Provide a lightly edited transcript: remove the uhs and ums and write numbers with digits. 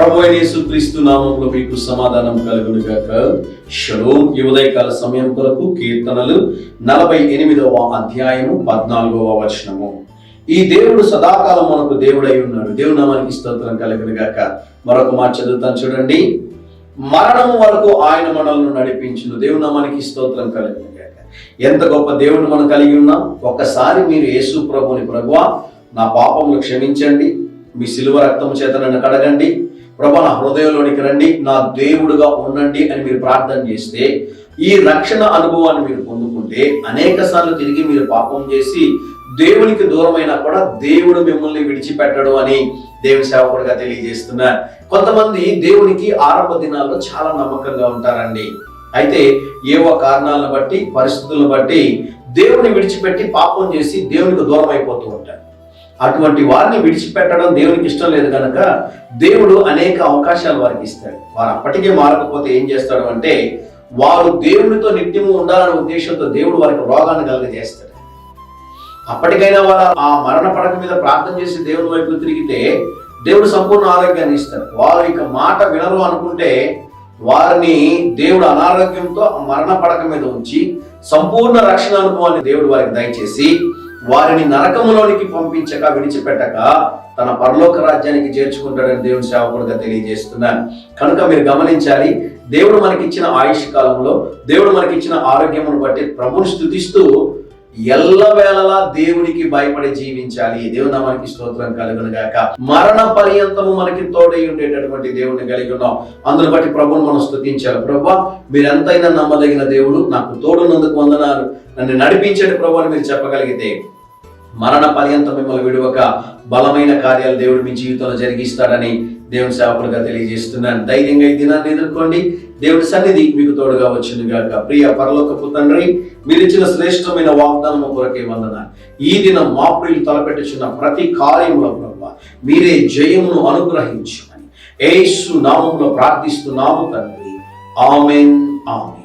ప్రభువైన యేసుక్రీస్తు నామములో మీకు సమాధానం కలుగును గాక. షలోమ్. ఈ ఉదయకాల సమయం కొరకు కీర్తనలు 48వ అధ్యాయము 14వ వచనము. ఈ దేవుడు సదాకాలం మనకు దేవుడై ఉన్నాడు. దేవుని నామానికి స్తోత్రం కలుగును గాక. మరొక మాట చదువుతాను చూడండి. మరణం వరకు ఆయన మనల్ని నడిపించును. దేవుని నామానికి స్తోత్రం కలుగును గాక. ఎంత గొప్ప దేవుడు మనం కలిగి ఉన్నాం. ఒక్కసారి మీరు యేసు ప్రభుని, ప్రభువా నా పాపములు క్షమించండి, మీ సిలువ రక్తము చేత నన్ను కడగండి, ప్రభా నా హృదయంలోనికి రండి, నా దేవుడుగా ఉండండి అని మీరు ప్రార్థన చేస్తే, ఈ రక్షణ అనుభవాన్ని మీరు పొందుకుంటే, అనేక సార్లు తిరిగి మీరు పాపం చేసి దేవునికి దూరమైనా కూడా దేవుడు మిమ్మల్ని విడిచిపెట్టడు అని దేవుని సేవకుడిగా తెలియజేస్తున్నారు. కొంతమంది దేవునికి ఆరంభ దినాల్లో చాలా నమ్మకంగా ఉంటారండి. అయితే ఏవో కారణాలను బట్టి, పరిస్థితులను బట్టి దేవుని విడిచిపెట్టి పాపం చేసి దేవునికి దూరం అయిపోతూ ఉంటారు. అటువంటి వారిని విడిచిపెట్టడం దేవునికి ఇష్టం లేదు కనుక దేవుడు అనేక అవకాశాలు వారికి ఇస్తాడు. వారు అప్పటికే మారకపోతే ఏం చేస్తాడు అంటే, వారు దేవునితో నిత్యము ఉండాలనే ఉద్దేశంతో దేవుడు వారికి రోగాన్ని కలుగజేస్తాడు. అప్పటికైనా వారు ఆ మరణ పడక మీద ప్రార్థన చేసి దేవుని వైపు తిరిగితే దేవుడు సంపూర్ణ ఆరోగ్యాన్ని ఇస్తాడు. వారు ఇక మాట వినరు అనుకుంటే వారిని దేవుడు అనారోగ్యంతో మరణ పడక మీద ఉంచి సంపూర్ణ రక్షణ అనుభవాన్ని దేవుడు వారికి దయచేసి వారిని నరకములోనికి పంపించక, విడిచిపెట్టక తన పరలోక రాజ్యానికి చేర్చుకుంటాడని దేవుని సేవకుడుగా తెలియజేస్తున్నాను. కనుక మీరు గమనించాలి, దేవుడు మనకిచ్చిన ఆయుష్ కాలంలో, దేవుడు మనకిచ్చిన ఆరోగ్యమును బట్టి ప్రభుని స్తుతిస్తూ ఎల్లవేళలా దేవునికి భయపడి జీవించాలి. దేవుని నామానికి స్తోత్రం కలుగును గాక. మరణ పర్యంతము మనకి తోడై ఉండేటటువంటి దేవుడిని కలిగి ఉన్నాం. అందును బట్టి ప్రభువును మనం స్తుతించాలి. ప్రభువా మీరు ఎంతైనా నమ్మదగిన దేవుడు, నాకు తోడున్నందుకు వందనాలు, నన్ను నడిపించండి ప్రభు అని మీరు చెప్పగలిగితే, మరణ పర్యంతం మిమ్మల్ని విడువక బలమైన కార్యాలు దేవుడు మీ జీవితంలో జరిగిస్తాడని దేవుని సేవకులుగా తెలియజేస్తున్నాను. ధైర్యంగా ఈ దినాన్ని ఎదుర్కోండి. దేవుడి సన్నిధి మీకు తోడుగా వచ్చింది గాక. ప్రియ పరలోకపు తండ్రి, మీరు ఇచ్చిన శ్రేష్టమైన వాగ్దానము కొరకే వందనాలు. ఈ దినం మా ప్రియులు తలపెట్టుచున్న ప్రతి కార్యములో ప్రభువా మీరే జయమును అనుగ్రహించమని యేసు నామములో ప్రార్థిస్తున్నాము తండ్రి. ఆమేన్, ఆమేన్.